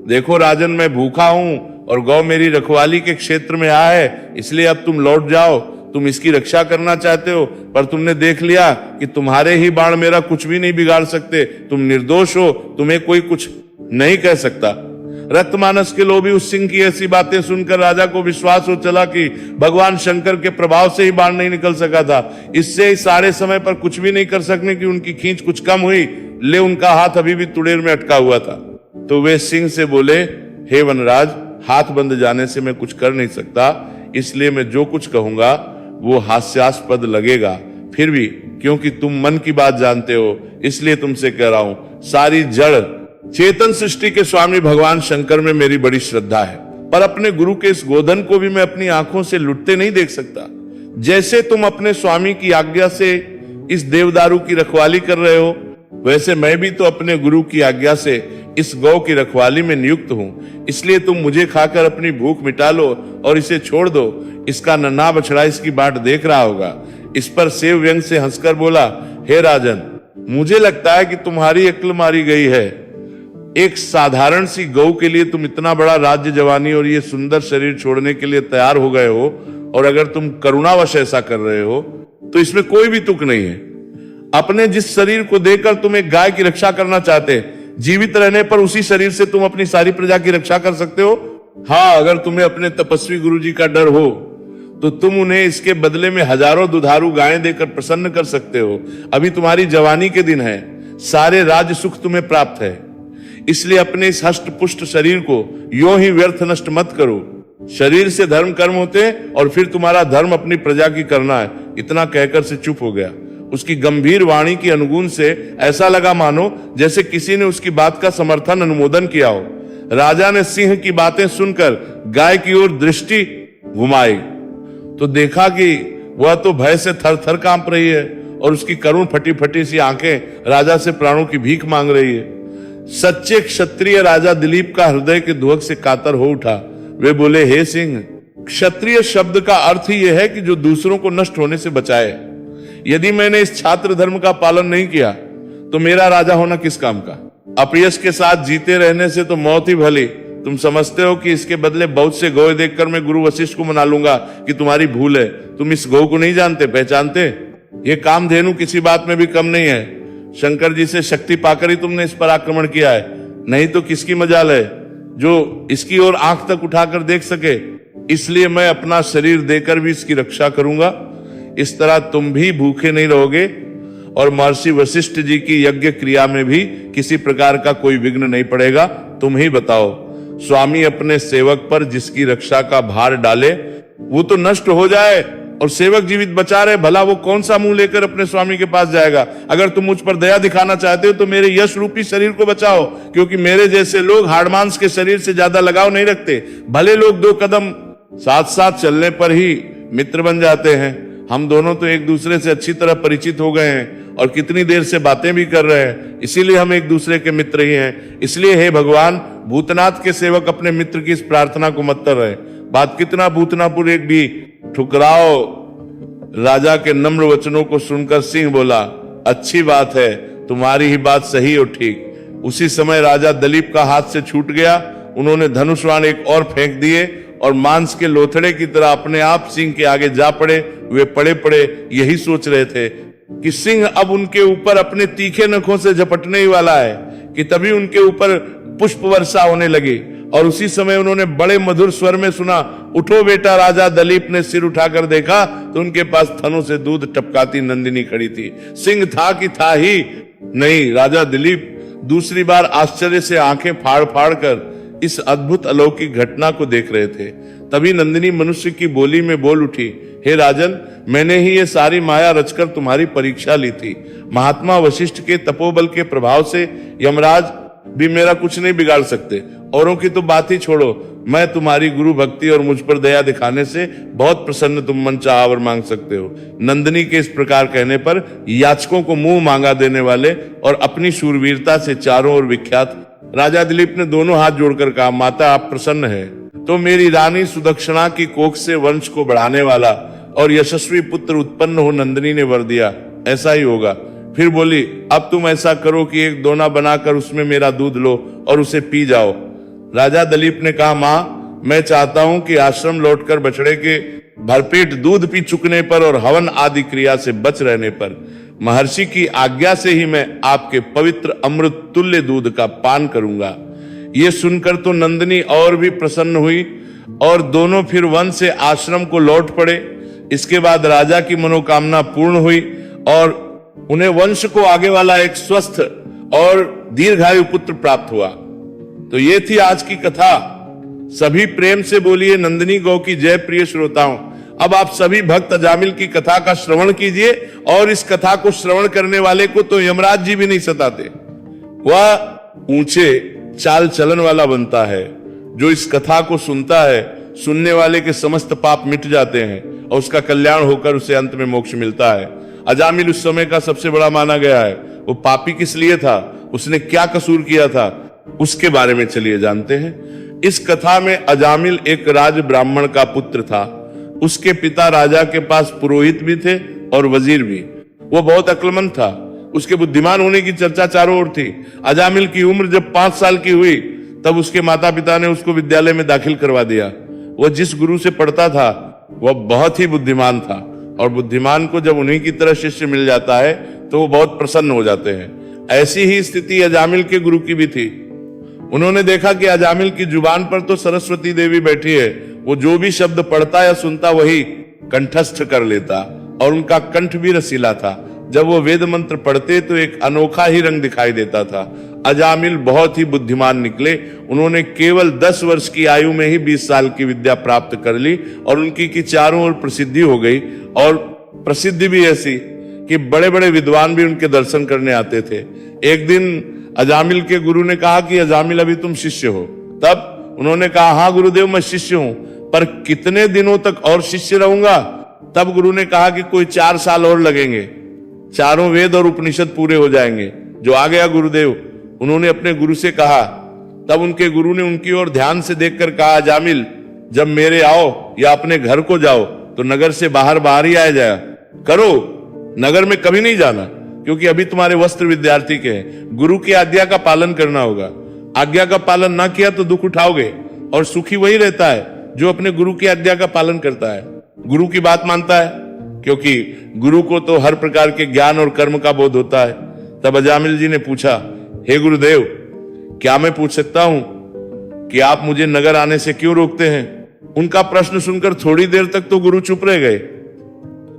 देखो राजन, मैं भूखा हूं और गौ मेरी रखवाली के क्षेत्र में आया है, इसलिए अब तुम लौट जाओ। तुम इसकी रक्षा करना चाहते हो, पर तुमने देख लिया कि तुम्हारे ही बाण मेरा कुछ भी नहीं बिगाड़ सकते। तुम निर्दोष हो, तुम्हें कोई कुछ नहीं कह सकता। रक्तमानस के लोभी उस सिंह की ऐसी बातें सुनकर राजा को विश्वास हो चला कि भगवान शंकर के प्रभाव से ही बाण नहीं निकल सका था। इससे सारे समय पर कुछ भी नहीं कर सकने की उनकी खींच कुछ कम हुई, ले उनका हाथ अभी भी तुड़ेर में अटका हुआ था। तो वे सिंह से बोले, हे वनराज, हाथ बंद जाने से मैं कुछ कर नहीं सकता, इसलिए मैं जो कुछ कहूंगा वो हास्यास्पद लगेगा। फिर भी क्योंकि तुम मन की बात जानते हो, इसलिए तुमसे कह रहा हूं। सारी जड़ चेतन सृष्टि के स्वामी भगवान शंकर में मेरी बड़ी श्रद्धा है, पर अपने गुरु के इस गोधन को भी मैं अपनी आंखों से लुटते नहीं देख सकता। जैसे तुम अपने स्वामी की आज्ञा से इस देवदारू की रखवाली कर रहे हो, वैसे मैं भी तो अपने गुरु की आज्ञा से इस गौ की रखवाली में नियुक्त हूं। इसलिए तुम मुझे खाकर अपनी भूख मिटा लो और इसे छोड़ दो। इसका नन्हा बछड़ा इसकी बाट देख रहा होगा। इस पर सेव व्यंग से हंसकर बोला, हे राजन, मुझे लगता है कि तुम्हारी अक्ल मारी गई है। एक साधारण सी गौ के लिए तुम इतना बड़ा राज्य, जवानी और ये सुंदर शरीर छोड़ने के लिए तैयार हो गए हो, और अगर तुम करुणावश ऐसा कर रहे हो तो इसमें कोई भी तुक नहीं है। अपने जिस शरीर को देकर तुम एक गाय की रक्षा करना चाहते, जीवित रहने पर उसी शरीर से तुम अपनी सारी प्रजा की रक्षा कर सकते हो। हाँ, अगर तुम्हें अपने तपस्वी गुरुजी का डर हो तो तुम उन्हें इसके बदले में हजारों दुधारू गायें देकर प्रसन्न कर सकते हो। अभी तुम्हारी जवानी के दिन है, सारे राज्य सुख तुम्हें प्राप्त है, इसलिए अपने इस हष्ट पुष्ट शरीर को यों ही व्यर्थ नष्ट मत करो। शरीर से धर्म कर्म होते और फिर तुम्हारा धर्म अपनी प्रजा की करना है। इतना कहकर से चुप हो गया। उसकी गंभीर वाणी की अनुगुण से ऐसा लगा मानो जैसे किसी ने उसकी बात का समर्थन अनुमोदन किया हो। राजा ने सिंह की बातें सुनकर गाय की ओर दृष्टि घुमाई तो देखा कि वह तो भय से थर थर कांप रही है और उसकी करुण फटी फटी सी आंखें राजा से प्राणों की भीख मांग रही है। सच्चे क्षत्रिय राजा दिलीप का हृदय के दुहक से कातर हो उठा। वे बोले, हे सिंह, क्षत्रिय शब्द का अर्थ ही यह है कि जो दूसरों को नष्ट होने से बचाए। यदि मैंने इस छात्र धर्म का पालन नहीं किया तो मेरा राजा होना किस काम का? अपयश के साथ जीते रहने से तो मौत ही भली। तुम समझते हो कि इसके बदले बहुत से गौ देखकर मैं गुरु वशिष्ठ को मना लूंगा कि तुम्हारी भूल है। तुम इस गौ को नहीं जानते, पहचानते? ये कामधेनु किसी बात में भी कम नहीं है। शंकर जी से शक्ति पाकर ही तुमने इस पर आक्रमण किया है, नहीं तो किसकी मजाल है जो इसकी ओर आंख तक उठाकर देख सके। इसलिए मैं अपना शरीर देकर भी इसकी रक्षा करूंगा। इस तरह तुम भी भूखे नहीं रहोगे और महर्षि वशिष्ठ जी की यज्ञ क्रिया में भी किसी प्रकार का कोई विघ्न नहीं पड़ेगा। तुम ही बताओ, स्वामी अपने सेवक पर जिसकी रक्षा का भार डाले वो तो नष्ट हो जाए और सेवक जीवित बचा रहे, भला वो कौन सा मुंह लेकर अपने स्वामी के पास जाएगा? अगर तुम मुझ पर दया दिखाना चाहते हो तो मेरे यश रूपी शरीर को बचाओ, क्योंकि मेरे जैसे लोग हाड़ मांस के शरीर से ज्यादा लगाव नहीं रखते। भले लोग 2 कदम साथ साथ चलने पर ही मित्र बन जाते हैं। हम दोनों तो एक दूसरे से अच्छी तरह परिचित हो गए हैं और कितनी देर से बातें भी कर रहे हैं, इसीलिए हम एक दूसरे के मित्र ही हैं। इसलिए हे भगवान, भूतनाथ के सेवक अपने मित्र की इस प्रार्थना को मत कर रहे। बात कितना भूतनापुर एक भी ठुकराओ। राजा के नम्र वचनों को सुनकर सिंह बोला, अच्छी बात है, तुम्हारी ही बात सही और ठीक। उसी समय राजा दलीप का हाथ से छूट गया। उन्होंने धनुष बाण एक और फेंक दिए और मांस के लोथड़े की तरह अपने आप सिंह के आगे जा पड़े। वे पड़े पड़े यही सोच रहे थे कि सिंह अब उनके ऊपर अपने तीखे नखों से झपटने ही वाला है कि तभी उनके ऊपर पुष्प वर्षा होने लगी। और उसी समय उन्होंने बड़े मधुर स्वर में सुना, उठो बेटा। राजा दलीप ने सिर उठाकर देखा तो उनके पास थनों से दूध टपकाती नंदिनी खड़ी थी। सिंह था कि था ही नहीं। राजा दिलीप दूसरी बार आश्चर्य से आंखें फाड़ फाड़ कर इस अद्भुत अलौकिक घटना को देख रहे थे। तभी नंदिनी मनुष्य की बोली में बोल उठी, हे राजन, मैंने ही ये सारी माया रचकर तुम्हारी परीक्षा ली थी। महात्मा वशिष्ठ के तपोबल के प्रभाव से यमराज भी मेरा कुछ नहीं बिगाड़ सकते। औरों की तो बात ही छोड़ो, मैं तुम्हारी गुरु भक्ति और मुझ पर दया दिखाने से बहुत प्रसन्न, तुम मन चाहा वर मांग सकते हो। नंदिनी के इस प्रकार कहने पर याचकों को मुंह मांगा देने वाले और अपनी शूरवीरता से चारों ओर विख्यात राजा दिलीप ने दोनों हाथ जोड़कर कहा, माता आप प्रसन्न है तो मेरी रानी सुदक्षिणा की कोख से वंश को बढ़ाने वाला और यशस्वी पुत्र उत्पन्न हो नंदिनी ने वर दिया, ऐसा ही होगा। फिर बोली, अब तुम ऐसा करो कि एक दोना बनाकर उसमें मेरा दूध लो और उसे पी जाओ। राजा दलीप ने कहा, मां, मैं चाहता हूं कि आश्रम लौटकर बछड़े के भरपेट दूध पी चुकने पर और हवन आदि क्रिया से बच रहने पर महर्षि की आज्ञा से ही मैं आपके पवित्र अमृत तुल्य दूध का पान करूंगा। ये सुनकर तो नंदिनी और भी प्रसन्न हुई और दोनों फिर वन से आश्रम को लौट पड़े। इसके बाद राजा की मनोकामना पूर्ण हुई और उन्हें वंश को आगे वाला एक स्वस्थ और दीर्घायु पुत्र प्राप्त हुआ। तो ये थी आज की कथा। सभी प्रेम से बोलिए नंदिनी गौ की जय। प्रिय श्रोताओं, अब आप सभी भक्त अजामिल की कथा का श्रवण कीजिए और इस कथा को श्रवण करने वाले को तो यमराज जी भी नहीं सताते, वह ऊंचे चाल चलन वाला बनता है। जो इस कथा को सुनता है, सुनने वाले के समस्त पाप मिट जाते हैं और उसका कल्याण होकर उसे अंत में मोक्ष मिलता है। अजामिल उस समय का सबसे बड़ा माना गया है। वो पापी किस लिए था, उसने क्या कसूर किया था, उसके बारे में चलिए जानते हैं। इस कथा में अजामिल एक राज ब्राह्मण का पुत्र था। उसके पिता राजा के पास पुरोहित भी थे और वजीर भी। वो बहुत अक्लमंद था। उसके बुद्धिमान होने की चर्चा चारों ओर थी। अजामिल की उम्र जब 5 साल की हुई तब उसके माता पिता ने उसको विद्यालय में दाखिल करवा दिया। वह जिस गुरु से पढ़ता था वह बहुत ही बुद्धिमान था और बुद्धिमान को जब उन्हीं की तरह शिष्य मिल जाता है तो वो बहुत प्रसन्न हो जाते हैं। ऐसी ही स्थिति अजामिल के गुरु की भी थी। उन्होंने देखा कि अजामिल की जुबान पर तो सरस्वती देवी बैठी है, वो जो भी शब्द पढ़ता या सुनता वही कंठस्थ कर लेता और उनका कंठ भी रसीला था। जब वो वेद मंत्र पढ़ते तो एक अनोखा ही रंग दिखाई देता था। अजामिल बहुत ही बुद्धिमान निकले। उन्होंने केवल 10 वर्ष की आयु में ही 20 साल की विद्या प्राप्त कर ली और उनकी की चारों ओर प्रसिद्धि हो गई। और प्रसिद्धि भी ऐसी कि बड़े बड़े विद्वान भी उनके दर्शन करने आते थे। एक दिन अजामिल के गुरु ने कहा कि अजामिल अभी तुम शिष्य हो। तब उन्होंने कहा, हाँ गुरुदेव मैं शिष्य हूं, पर कितने दिनों तक और शिष्य रहूंगा? तब गुरु ने कहा कि कोई 4 साल और लगेंगे, चारों वेद और उपनिषद पूरे हो जाएंगे। जो आ गया गुरुदेव, उन्होंने अपने गुरु से कहा। तब उनके गुरु ने उनकी ओर ध्यान से देखकर कहा, अजामिल जब मेरे आओ या अपने घर को जाओ तो नगर से बाहर बाहर ही आ जाया करो, नगर में कभी नहीं जाना, क्योंकि अभी तुम्हारे वस्त्र विद्यार्थी के हैं। गुरु की आज्ञा का पालन करना होगा। आज्ञा का पालन ना किया तो दुख उठाओगे और सुखी वही रहता है जो अपने गुरु की आज्ञा का पालन करता है, गुरु की बात मानता है, क्योंकि गुरु को तो हर प्रकार के ज्ञान और कर्म का बोध होता है। तब अजामिल जी ने पूछा, हे गुरुदेव, क्या मैं पूछ सकता हूं कि आप मुझे नगर आने से क्यों रोकते हैं? उनका प्रश्न सुनकर थोड़ी देर तक तो गुरु चुप रह गए।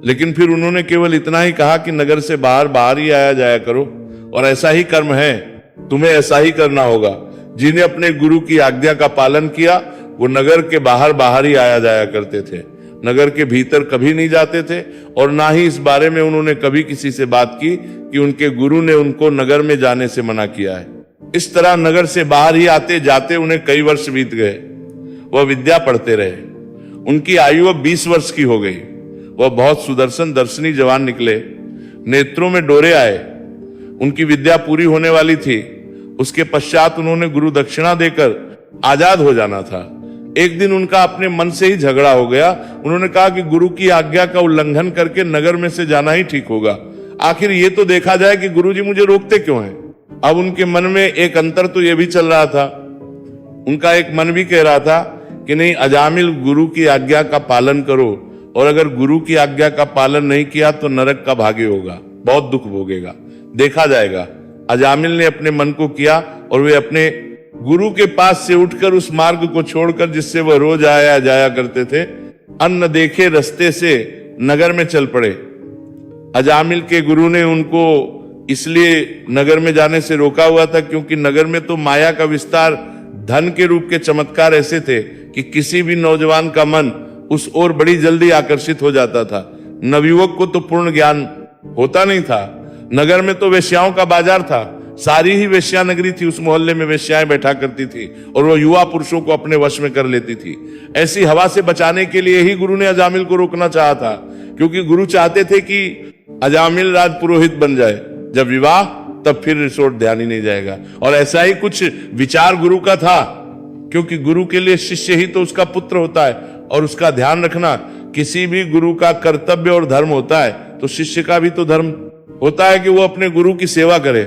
लेकिन फिर उन्होंने केवल इतना ही कहा कि नगर से बाहर बाहर ही आया जाया करो, और ऐसा ही कर्म है, तुम्हें ऐसा ही करना होगा। जिन्हें अपने गुरु की आज्ञा का पालन किया वो नगर के बाहर बाहर ही आया जाया करते थे, नगर के भीतर कभी नहीं जाते थे, और ना ही इस बारे में उन्होंने कभी किसी से बात की कि उनके गुरु ने उनको नगर में जाने से मना किया है। इस तरह नगर से बाहर ही आते जाते उन्हें कई वर्ष बीत गए। वह विद्या पढ़ते रहे। उनकी आयु अब 20 वर्ष की हो गई। वह बहुत सुदर्शन दर्शनी जवान निकले। नेत्रों में डोरे आए। उनकी विद्या पूरी होने वाली थी। उसके पश्चात उन्होंने गुरु दक्षिणा देकर आजाद हो जाना था। एक दिन उनका अपने मन से ही झगड़ा हो गया। उन्होंने कहा कि गुरु की आज्ञा का उल्लंघन करके नगर में से जाना ही ठीक होगा। आखिर ये तो देखा जाए कि गुरुजी मुझे रोकते क्यों हैं। अब उनके मन में एक अंतर तो यह भी चल रहा था। उनका एक मन भी कह रहा था कि नहीं, अजामिल गुरु की आज्ञा का पालन करो, और अगर गुरु की आज्ञा का पालन नहीं किया तो नरक का भागी होगा, बहुत दुख भोगेगा, देखा जाएगा। अजामिल ने अपने मन को किया और वे अपने गुरु के पास से उठकर उस मार्ग को छोड़कर जिससे वह रोज आया जाया करते थे, अन्न देखे रास्ते से नगर में चल पड़े। अजामिल के गुरु ने उनको इसलिए नगर में जाने से रोका हुआ था क्योंकि नगर में तो माया का विस्तार, धन के रूप के चमत्कार ऐसे थे कि किसी भी नौजवान का मन उस ओर बड़ी जल्दी आकर्षित हो जाता था। नवयुवक को तो पूर्ण ज्ञान होता नहीं था। नगर में तो वेश्याओं का बाजार था। सारी ही वेश्या नगरी थी। उस मोहल्ले में वेश्याएं बैठा करती थी और वह युवा पुरुषों को अपने वश में कर लेती थी। ऐसी हवा से बचाने के लिए ही गुरु ने अजामिल को रोकना चाहा था, क्योंकि गुरु चाहते थे कि अजामिल राज पुरोहित बन जाए। जब विवाह तब फिर रिसोर्ट ध्यान ही नहीं जाएगा। और ऐसा ही कुछ विचार गुरु का था, क्योंकि गुरु के लिए शिष्य ही तो उसका पुत्र होता है, और उसका ध्यान रखना किसी भी गुरु का कर्तव्य और धर्म होता है। तो शिष्य का भी तो धर्म होता है कि वो अपने गुरु की सेवा करे,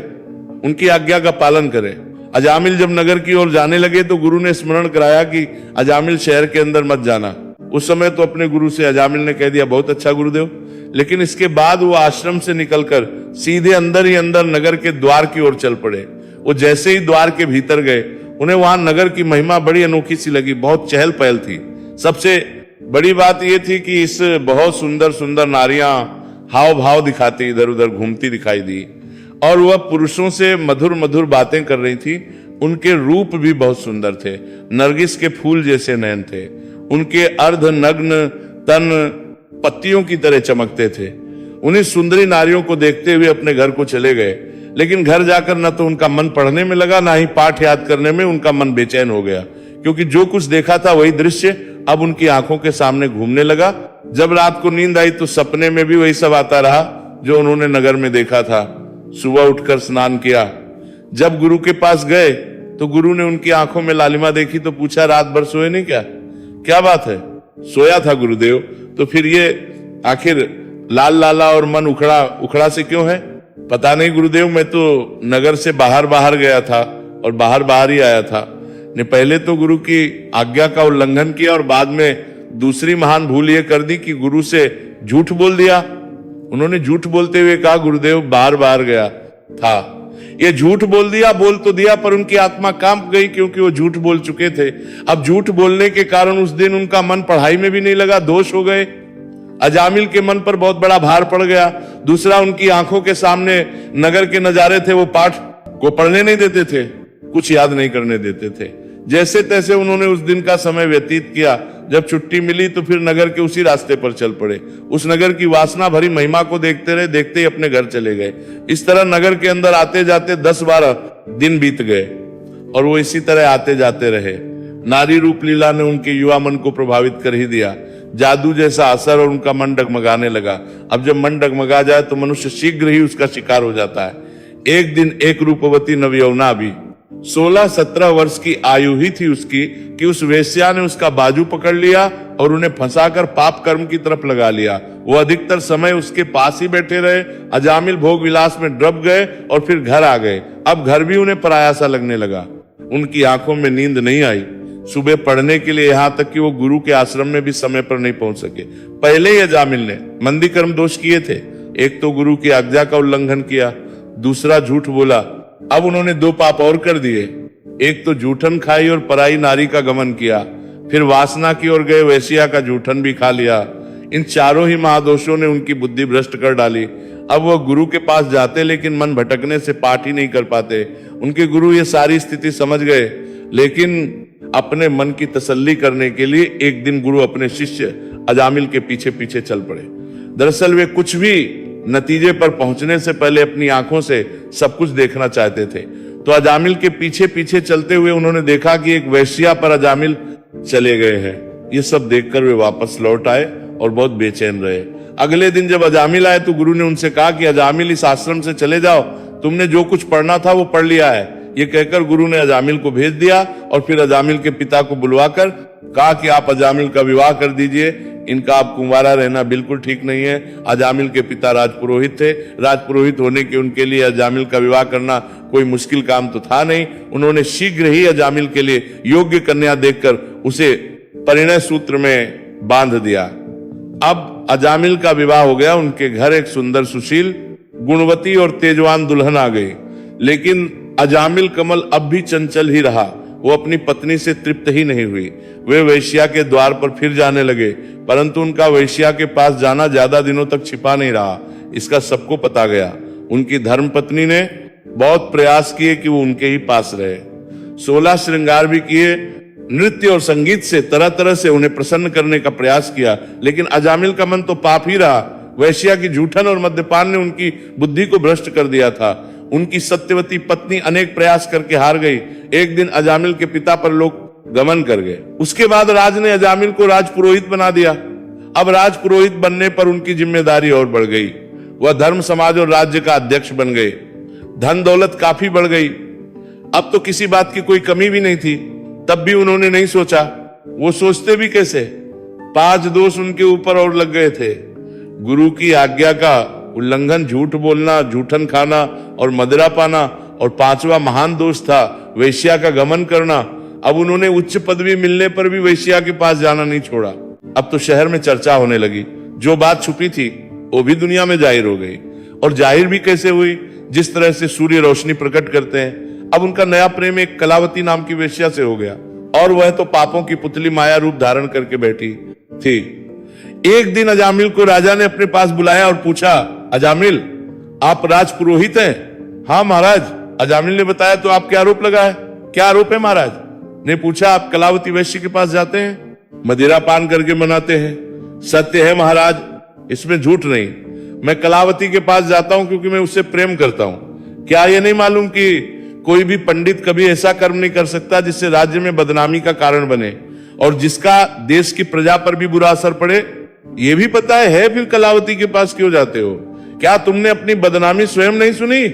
उनकी आज्ञा का पालन करे। अजामिल जब नगर की ओर जाने लगे तो गुरु ने स्मरण कराया कि अजामिल शहर के अंदर मत जाना। उस समय तो अपने गुरु से अजामिल ने कह दिया, बहुत अच्छा गुरुदेव। लेकिन इसके बाद वो आश्रम से निकलकर सीधे अंदर ही अंदर नगर के द्वार की ओर चल पड़े। वो जैसे ही द्वार के भीतर गए, उन्हें वहां नगर की महिमा बड़ी अनोखी सी लगी। बहुत चहल पहल थी। सबसे बड़ी बात यह थी कि इस बहुत सुंदर सुंदर नारियां हाव भाव दिखाती इधर उधर घूमती दिखाई दी, और वह पुरुषों से मधुर मधुर बातें कर रही थी। उनके रूप भी बहुत सुंदर थे। नरगिस के फूल जैसे नयन थे। उनके अर्ध नग्न तन पत्तियों की तरह चमकते थे। उन्हीं सुंदरी नारियों को देखते हुए अपने घर को चले गए। लेकिन घर जाकर न तो उनका मन पढ़ने में लगा, ना ही पाठ याद करने में। उनका मन बेचैन हो गया, क्योंकि जो कुछ देखा था वही दृश्य अब उनकी आंखों के सामने घूमने लगा। जब रात को नींद आई तो सपने में भी वही सब आता रहा जो उन्होंने नगर में देखा था। सुबह उठकर स्नान किया। जब गुरु के पास गए तो गुरु ने उनकी आंखों में लालिमा देखी तो पूछा, रात भर सोए नहीं क्या? क्या बात है? सोया था गुरुदेव। तो फिर ये आखिर लाल लाला और मन उखड़ा उखड़ा से क्यों है? पता नहीं गुरुदेव, मैं तो नगर से बाहर बाहर गया था और बाहर बाहर ही आया था। ने पहले तो गुरु की आज्ञा का उल्लंघन किया और बाद में दूसरी महान भूल ये कर दी कि गुरु से झूठ बोल दिया। उन्होंने झूठ बोलते हुए कहा, गुरुदेव बाहर बाहर गया था। ये झूठ बोल दिया, बोल तो दिया, पर उनकी आत्मा कांप गई, क्योंकि वो झूठ बोल चुके थे। अब झूठ बोलने के कारण उस दिन उनका मन पढ़ाई में भी नहीं लगा, दोष हो गए। अजामिल के मन पर बहुत बड़ा भार पड़ गया। दूसरा, उनकी आंखों के सामने नगर के नजारे थे, वो पाठ को पढ़ने नहीं देते थे, कुछ याद नहीं करने देते थे। जैसे तैसे उन्होंने उस दिन का समय व्यतीत किया। जब छुट्टी मिली तो फिर नगर के उसी रास्ते पर चल पड़े। उस नगर की वासना भरी महिमा को देखते रहे, देखते ही अपने घर चले गए। इस तरह नगर के अंदर आते जाते 10-12 दिन बीत गए और वो इसी तरह आते जाते रहे। नारी रूप लीला ने उनके युवा मन को प्रभावित कर ही दिया। जादू जैसा असर, और उनका मन डगमगाने लगा। अब जब मन डगमगा जाए तो मनुष्य शीघ्र ही उसका शिकार हो जाता है। एक दिन एक रूपवती नवयौवना भी 16-17 वर्ष की आयु ही थी उसकी कि उस वेश्या ने उसका बाजू पकड़ लिया और उन्हें फंसाकर पाप कर्म की तरफ लगा लिया। वो अधिकतर समय उसके पास ही बैठे रहे। अजामिल भोग विलास में डूब गए और फिर घर आ गए। अब घर भी उन्हें पराया सा लगने लगा। उनकी आंखों में नींद नहीं आई। सुबह पढ़ने के लिए, यहां तक कि वो गुरु के आश्रम में भी समय पर नहीं पहुंच सके। पहले ही अजामिल ने मंदी कर्म दोष किए थे। एक तो गुरु की आज्ञा का उल्लंघन किया, दूसरा झूठ बोला। अब उन्होंने 2 पाप और कर दिए। एक तो जूठन खाई और पराई नारी का गमन किया, फिर वासना की ओर गए, वेश्या का जूठन भी खा लिया। इन चारों ही महादोषों ने उनकी बुद्धि भ्रष्ट कर डाली। अब वह गुरु के पास जाते लेकिन मन भटकने से पाठ ही नहीं कर पाते। उनके गुरु ये सारी स्थिति समझ गए, लेकिन अपने मन की तसल्ली करने के लिए एक दिन गुरु अपने शिष्य अजामिल के पीछे पीछे चल पड़े। दरअसल वे कुछ भी नतीजे पर पहुंचने से पहले अपनी आंखों से सब कुछ देखना चाहते थे। तो अजामिल के पीछे पीछे चलते हुए उन्होंने देखा कि एक वेश्या पर अजामिल चले गए हैं। ये सब देखकर वे वापस लौट आए और बहुत बेचैन रहे। अगले दिन जब अजामिल आए तो गुरु ने उनसे कहा कि अजामिल, इस आश्रम से चले जाओ, तुमने जो कुछ पढ़ना था वो पढ़ लिया है। ये कहकर गुरु ने अजामिल को भेज दिया और फिर अजामिल के पिता को बुलवाकर कहा कि आप अजामिल का विवाह कर दीजिए, इनका आप कुंवारा रहना बिल्कुल ठीक नहीं है। अजामिल के पिता राजपुरोहित थे, राजपुरोहित होने के उनके लिए अजामिल का विवाह करना कोई मुश्किल काम तो था नहीं। उन्होंने शीघ्र ही अजामिल के लिए योग्य कन्या देखकर उसे परिणय सूत्र में बांध दिया। अब अजामिल का विवाह हो गया। उनके घर एक सुंदर, सुशील, गुणवती और तेजवान दुल्हन आ गई। लेकिन अजामिल कमल अब भी चंचल ही रहा। वो अपनी पत्नी से तृप्त ही नहीं हुई। वे वेश्या के द्वार पर फिर जाने लगे, परंतु उनका वेश्या के पास जाना ज्यादा दिनों तक छिपा नहीं रहा। इसका सबको पता गया। उनकी धर्मपत्नी ने बहुत प्रयास किए कि वो उनके ही पास रहे। 16 श्रृंगार भी किए, नृत्य और संगीत से तरह तरह से उन्हें प्रसन्न करने का प्रयास किया, लेकिन अजामिल का मन तो पाप ही रहा। वेश्या की जूठन और मद्यपान ने उनकी बुद्धि को भ्रष्ट कर दिया था। उनकी सत्यवती पत्नी अनेक प्रयास करके हार गई। एक दिन अजामिल के पिता पर लोग गमन कर गए। उसके बाद राज ने अजामिल को राजपुरोहित बना दिया। अब राजपुरोहित बनने पर उनकी जिम्मेदारी और बढ़ गई। वह धर्म, समाज और राज्य का अध्यक्ष बन गए। धन दौलत काफी बढ़ गई। अब तो किसी बात की कोई कमी भी नहीं थी। तब भी उन्होंने नहीं सोचा। वो सोचते भी कैसे? 5 दोष उनके ऊपर और लग गए थे। गुरु की आज्ञा का उल्लंघन, झूठ बोलना, जूठन खाना और मदिरा पाना, और 5वां महान दोष था वेश्या का गमन करना। अब उन्होंने उच्च पदवी मिलने पर भी वेश्या के पास जाना नहीं छोड़ा। अब तो शहर में चर्चा होने लगी। जो बात छुपी थी वो भी दुनिया में जाहिर हो गई। और जाहिर भी कैसे हुई? जिस तरह से सूर्य रोशनी प्रकट करते हैं। अब उनका नया प्रेम एक कलावती नाम की वेश्या से हो गया, और वह तो पापों की पुतली माया रूप धारण करके बैठी थी। एक दिन अजामिल को राजा ने अपने पास बुलाया और पूछा, अजामिल, आप राजपुरोहित हैं? हाँ महाराज, अजामिल ने बताया। तो आप क्या आरोप लगा है? क्या आरोप है महाराज? ने पूछा। आप कलावती वैश्य के पास जाते हैं, मदिरा पान करके मनाते हैं। सत्य है महाराज, इसमें झूठ नहीं। मैं कलावती के पास जाता हूं क्योंकि मैं उससे प्रेम करता हूं। क्या ये नहीं मालूम कि कोई भी पंडित कभी ऐसा कर्म नहीं कर सकता जिससे राज्य में बदनामी का कारण बने और जिसका देश की प्रजा पर भी बुरा असर पड़े? ये भी पता है फिर कलावती के पास क्यों जाते हो? क्या तुमने अपनी बदनामी स्वयं नहीं सुनी?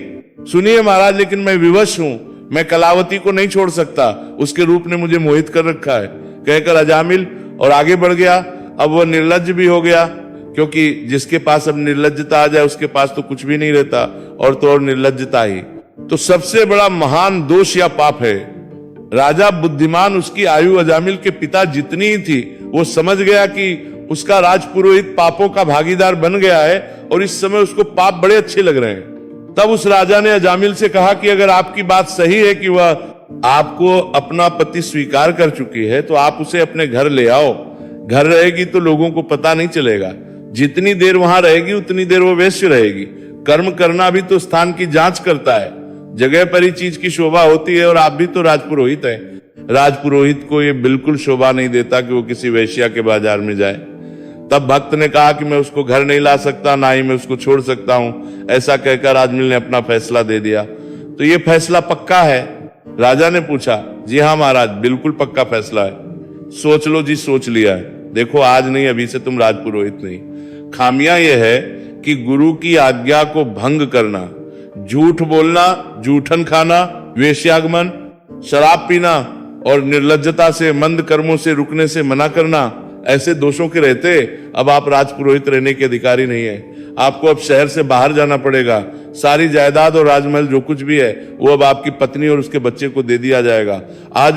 सुनिए महाराज, लेकिन मैं विवश हूं। मैं कलावती को नहीं छोड़ सकता। उसके रूप ने मुझे मोहित कर रखा है, कहकर अजामिल और आगे बढ़ गया। अब वह निर्लज्ज भी हो गया, क्योंकि जिसके पास अब निर्लज्जता आ जाए उसके पास तो कुछ भी नहीं रहता, और तो और निर्लज्जता ही तो सबसे बड़ा महान दोष या पाप है। राजा बुद्धिमान, उसकी आयु अजामिल के पिता जितनी ही थी, वो समझ गया कि उसका राजपुरोहित पापों का भागीदार बन गया है और इस समय उसको पाप बड़े अच्छे लग रहे हैं। तब उस राजा ने अजामिल से कहा कि अगर आपकी बात सही है कि वह आपको अपना पति स्वीकार कर चुकी है तो आप उसे अपने घर ले आओ। घर रहेगी तो लोगों को पता नहीं चलेगा। जितनी देर वहां रहेगी उतनी देर वो वेश्य रहेगी। कर्म करना भी तो स्थान की जांच करता है, जगह पर ही चीज की शोभा होती है। और आप भी तो राजपुरोहित हैं। राजपुरोहित को ये बिल्कुल शोभा नहीं देता कि वो किसी वेश्या के बाजार में जाए। तब भक्त ने कहा कि मैं उसको घर नहीं ला सकता, ना ही मैं उसको छोड़ सकता हूं। ऐसा कहकर अजामिल ने अपना फैसला दे दिया। तो ये फैसला पक्का है? राजा ने पूछा। जी हाँ महाराज, बिल्कुल पक्का फैसला है। सोच लो जी, सोच लिया है। देखो, आज नहीं, अभी से तुम राजपुरोहित नहीं। खामियां यह है कि गुरु की आज्ञा को भंग करना, झूठ बोलना, जूठन खाना, वेश्यागमन, शराब पीना और निर्लज्जता से, मंद कर्मों से रुकने से मना करना, ऐसे दोषों के रहते अब आप राजपुरोहित रहने के अधिकारी नहीं है। आपको अब शहर से बाहर जाना पड़ेगा। सारी जायदाद और राजमहल जो कुछ भी है वो अब आपकी पत्नी और उसके बच्चे को दे दिया जाएगा। आज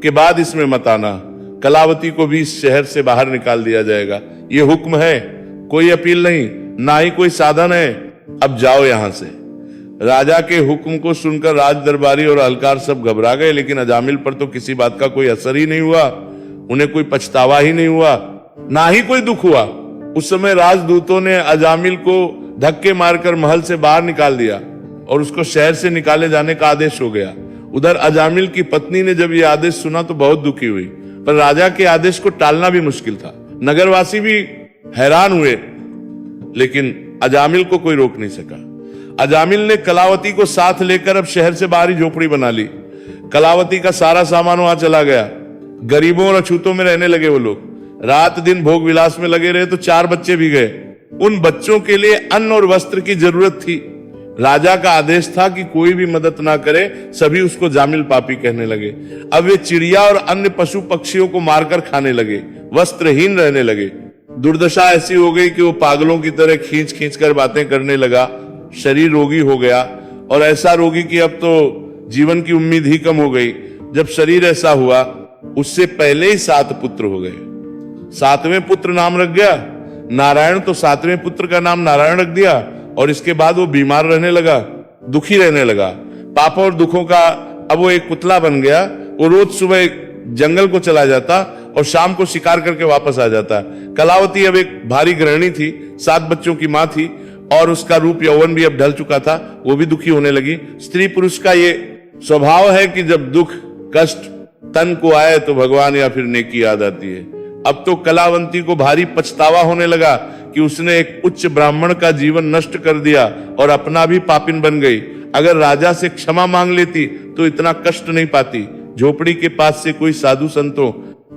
के बाद इसमें मत आना। कलावती को भी इस शहर से बाहर निकाल दिया जाएगा। ये हुक्म है, कोई अपील नहीं, ना ही कोई साधन है। अब जाओ यहां से। राजा के हुक्म को सुनकर राज दरबारी और अलकार सब घबरा गए, लेकिन अजामिल पर तो किसी बात का कोई असर ही नहीं हुआ। उन्हें कोई पछतावा ही नहीं हुआ, ना ही कोई दुख हुआ। उस समय राजदूतों ने अजामिल को धक्के मारकर महल से बाहर निकाल दिया और उसको शहर से निकाले जाने का आदेश हो गया। उधर अजामिल की पत्नी ने जब यह आदेश सुना तो बहुत दुखी हुई, पर राजा के आदेश को टालना भी मुश्किल था। नगरवासी भी हैरान हुए, लेकिन अजामिल को कोई रोक नहीं सका। अजामिल ने कलावती को साथ लेकर अब शहर से बाहर ही झोपड़ी बना ली। कलावती का सारा सामान वहां चला गया। गरीबों और अछूतों में रहने लगे वो लोग। रात दिन भोग विलास में लगे रहे तो 4 बच्चे भी गए। उन बच्चों के लिए अन्न और वस्त्र की जरूरत थी। राजा का आदेश था कि कोई भी मदद ना करे, सभी उसको जामिल पापी कहने लगे। अब वे चिड़िया और अन्य पशु पक्षियों को मारकर खाने लगे, वस्त्रहीन रहने लगे। दुर्दशा ऐसी हो गई कि वो पागलों की तरह खींच खींच कर बातें करने लगा। शरीर रोगी हो गया, और ऐसा रोगी कि अब तो जीवन की उम्मीद ही कम हो गई। जब शरीर ऐसा हुआ, उससे पहले ही 7 पुत्र हो गए। 7वें पुत्र नाम रख गया नारायण, तो 7वें पुत्र का नाम नारायण रख दिया। और इसके बाद वो बीमार रहने लगा, दुखी रहने लगा। पापों और दुखों का अब वो एक पुतला बन गया। वो रोज सुबह जंगल को चला जाता और शाम को शिकार करके वापस आ जाता। कलावती अब एक भारी गृहिणी थी, 7 बच्चों की मां थी, और उसका रूप यौवन भी अब ढल चुका था। वो भी दुखी होने लगी। स्त्री पुरुष का ये स्वभाव है कि जब दुख कष्ट तन को आए तो भगवान या फिर नेकी याद आती है। अब तो कलावंती को भारी पछतावा होने लगा कि उसने एक उच्च ब्राह्मण का जीवन नष्ट कर दिया और अपना भी पापिन बन गई। अगर राजा से क्षमा मांग लेती तो इतना कष्ट नहीं पाती। झोपड़ी के पास से कोई साधु संतों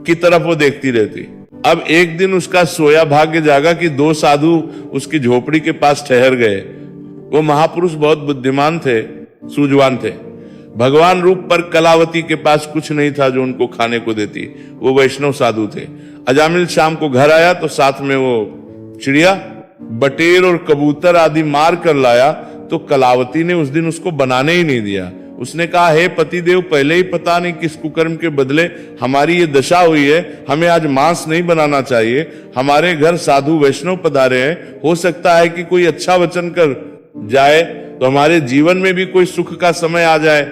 की तरफ वो देखती रहती। अब एक दिन उसका सोया भाग्य जागा कि 2 साधु उसकी झोपड़ी के पास ठहर गए। वो महापुरुष बहुत बुद्धिमान थे, सूझवान थे। भगवान रूप पर कलावती के पास कुछ नहीं था जो उनको खाने को देती। वो वैष्णव साधु थे। अजामिल शाम को घर आया तो साथ में वो चिड़िया, बटेर और कबूतर आदि मार कर लाया। तो कलावती ने उस दिन उसको बनाने ही नहीं दिया। उसने कहा, हे पतिदेव, पहले ही पता नहीं किस कुकर्म के बदले हमारी ये दशा हुई है। हमें आज मांस नहीं बनाना चाहिए। हमारे घर साधु वैष्णव पधारे हैं, हो सकता है कि कोई अच्छा वचन कर जाए तो हमारे जीवन में भी कोई सुख का समय आ जाए।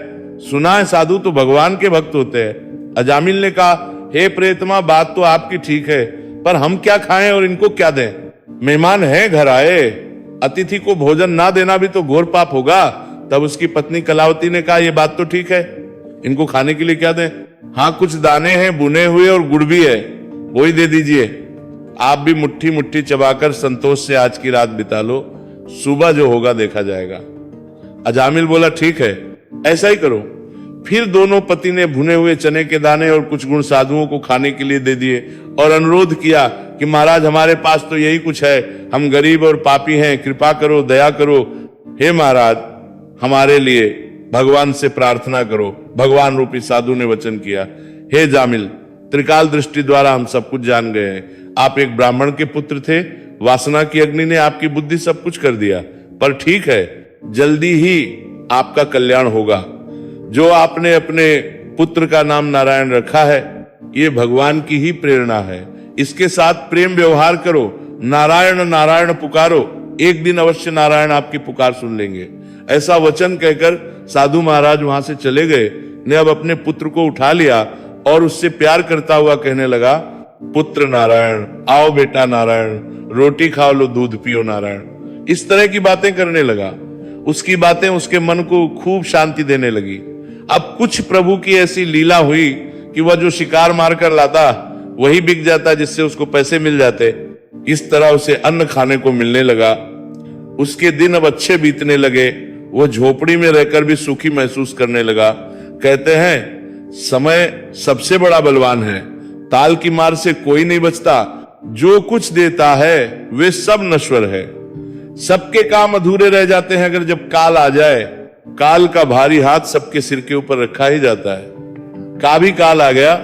सुना है साधु तो भगवान के भक्त होते हैं। अजामिल ने कहा, हे प्रेतमा, बात तो आपकी ठीक है, पर हम क्या खाएं और इनको क्या दें? मेहमान हैं घर आए, अतिथि को भोजन ना देना भी तो घोर पाप होगा। तब उसकी पत्नी कलावती ने कहा, यह बात तो ठीक है, इनको खाने के लिए क्या दें? हाँ, कुछ दाने हैं बुने हुए और गुड़ भी है, वही दे दीजिए। आप भी मुट्ठी मुट्ठी चबाकर संतोष से आज की रात बिता लो, सुबह जो होगा देखा जाएगा। अजामिल बोला, ठीक है, ऐसा ही करो। फिर दोनों पति ने भुने हुए चने के दाने और कुछ गुण साधुओं को खाने के लिए दे दिए और अनुरोध किया कि महाराज, हमारे पास तो यही कुछ है, हम गरीब और पापी हैं, कृपा करो, दया करो। हे महाराज, हमारे लिए भगवान से प्रार्थना करो। भगवान रूपी साधु ने वचन किया, हे जामिल, त्रिकाल दृष्टि द्वारा हम सब कुछ जान गए हैं। आप एक ब्राह्मण के पुत्र थे, वासना की अग्नि ने आपकी बुद्धि सब कुछ कर दिया, पर ठीक है, जल्दी ही आपका कल्याण होगा। जो आपने अपने पुत्र का नाम नारायण रखा है, ये भगवान की ही प्रेरणा है। इसके साथ प्रेम व्यवहार करो, नारायण नारायण पुकारो, एक दिन अवश्य नारायण आपकी पुकार सुन लेंगे। ऐसा वचन कहकर साधु महाराज वहां से चले गए। ने अब अपने पुत्र को उठा लिया और उससे प्यार करता हुआ कहने लगा, पुत्र नारायण, आओ बेटा नारायण, रोटी खाओ लो, दूध पियो नारायण। इस तरह की बातें करने लगा। उसकी बातें उसके मन को खूब शांति देने लगी। अब कुछ प्रभु की ऐसी लीला हुई कि वह जो शिकार मारकर लाता वही बिक जाता, जिससे उसको पैसे मिल जाते। इस तरह उसे अन्न खाने को मिलने लगा। उसके दिन अब अच्छे बीतने लगे। वो झोपड़ी में रहकर भी सुखी महसूस करने लगा। कहते हैं, समय सबसे बड़ा बलवान है, ताल की मार से कोई नहीं बचता। जो कुछ देता है वे सब नश्वर है। सबके काम अधूरे रह जाते हैं अगर जब काल आ जाए। काल का भारी हाथ सबके सिर के ऊपर रखा ही जाता है। का भी काल आ गया,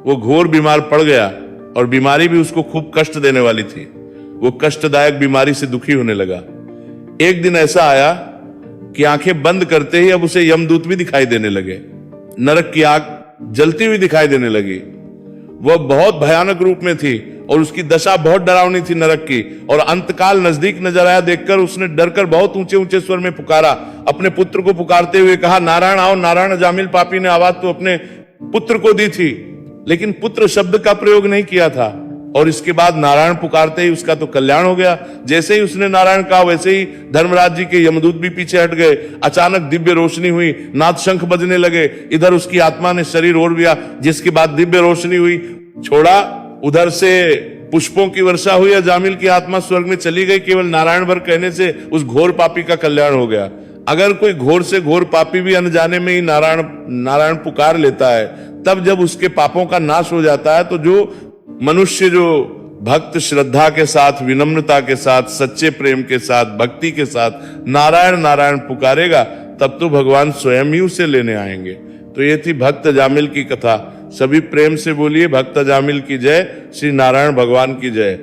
वो घोर बीमार पड़ गया और बीमारी भी उसको खूब कष्ट देने वाली थी। वो कष्टदायक बीमारी से दुखी होने लगा। एक दिन ऐसा आया कि आंखें बंद करते ही अब उसे यमदूत भी दिखाई देने लगे। नरक की आग जलती हुई दिखाई देने लगी। वह बहुत भयानक रूप में थी और उसकी दशा बहुत डरावनी थी नरक की। और अंतकाल नजदीक नजर आया देखकर उसने डरकर बहुत ऊंचे ऊंचे स्वर में पुकारा। अपने पुत्र को पुकारते हुए कहा, नारायण आओ नारायण। जामिल पापी ने आवाज तो अपने पुत्र को दी थी, लेकिन पुत्र शब्द का प्रयोग नहीं किया था। और इसके बाद नारायण पुकारते ही उसका तो कल्याण हो गया। जैसे ही उसने नारायण कहा वैसे ही धर्मराज जी के यमदूत भी पीछे हट गए। अचानक दिव्य रोशनी हुई, नाद शंख बजने लगे। इधर उसकी आत्मा ने शरीर ओढ़ लिया, जिसके बाद दिव्य रोशनी हुई, छोड़ा, उधर से पुष्पों की वर्षा हुई, अजामिल की आत्मा स्वर्ग में चली गई। केवल नारायण भर कहने से उस घोर पापी का कल्याण हो गया। अगर कोई घोर से घोर पापी भी अनजाने में ही नारायण नारायण पुकार लेता है, तब जब उसके पापों का नाश हो जाता है, तो जो मनुष्य जो भक्त श्रद्धा के साथ, विनम्रता के साथ, सच्चे प्रेम के साथ, भक्ति के साथ नारायण नारायण पुकारेगा, तब तो भगवान स्वयं ही उसे लेने आएंगे। तो ये थी भक्त अजामिल की कथा। सभी प्रेम से बोलिए भक्त अजामिल की जय, श्री नारायण भगवान की जय।